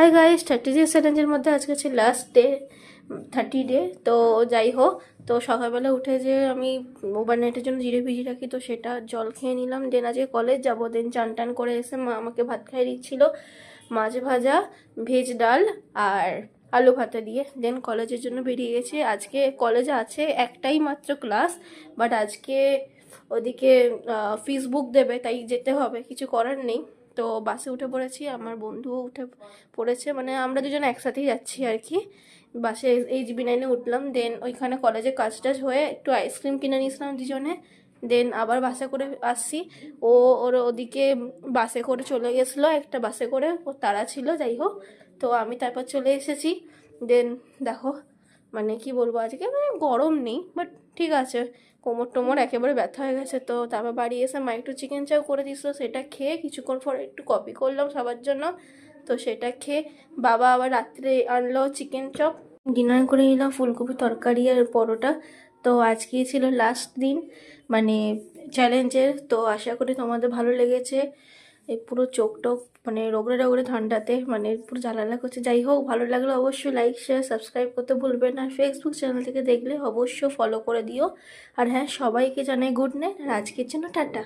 Hi guys, 30 day চ্যালেঞ্জের মধ্যে আজকে হচ্ছে লাস্ট ডে, 30 ডে। তো যাই হোক, তো সকালবেলা উঠে যে আমি ওভারনাইটের জন্য জিরে ভিজিয়ে রাখি, তো সেটা জল খেয়ে নিলাম। দেন আজকে কলেজ যাবো। দেন চান টান করে এসে মা আমাকে ভাত খাইয়ে দিচ্ছিল, মাছ ভাজা, ভেজ ডাল আর আলু ভাতে দিয়ে। দেন কলেজের জন্য বেরিয়ে গেছি। আজকে কলেজে আছে একটাই মাত্র ক্লাস, বাট আজকে ওদিকে ফেসবুক দেবে, তাই যেতে হবে, কিছু করার নেই। তো বাসে উঠে পড়েছি, আমার বন্ধুও উঠে পড়েছে, মানে আমরা দুজন একসাথেই যাচ্ছি আর কি। বাসে HB9-এ উঠলাম। দেন ওইখানে কলেজে কাজ টাজ হয়ে একটু আইসক্রিম কিনে নিয়েছিলাম দুজনে। দেন আবার বাসে করে আসছি। ওর ওদিকে বাসে করে চলে গেছিলো, একটা বাসে করে ওর তাড়া ছিল, যাই হোক। তো আমি তারপর চলে এসেছি। দেন দেখো, মানে কি বলবো, আজকে মানে গরম নেই, বাট ঠিক আছে, কোমর টোমর একেবারে ব্যথা হয়ে গেছে। তো তারপর বাড়ি এসে মা একটু চিকেন চাও করে দিয়েছিল, সেটা খেয়ে কিছুক্ষণ পর একটু কফি করলাম সবার জন্য। তো সেটা খেয়ে বাবা আবার রাত্রে আনলো চিকেন চপ, ডিনার করে নিলাম ফুলকপি তরকারি আর পরোটা। তো আজকে ছিল লাস্ট দিন মানে চ্যালেঞ্জের। তো আশা করি তোমাদের ভালো লেগেছে। এই পুরো চোখ টোক মানে রোগড়ে রোগড়ে ঠান্ডাতে মানে পুরো জ্বালালা করছে। যাই হোক, ভালো লাগলো অবশ্যই লাইক শেয়ার সাবস্ক্রাইব করতে ভুলবেন না। ফেসবুক চ্যানেল থেকে দেখলে অবশ্যই ফলো করে দিও। আর হ্যাঁ, সবাইকে জানাই গুড নাইট, আর আজকের জন্য টাটা।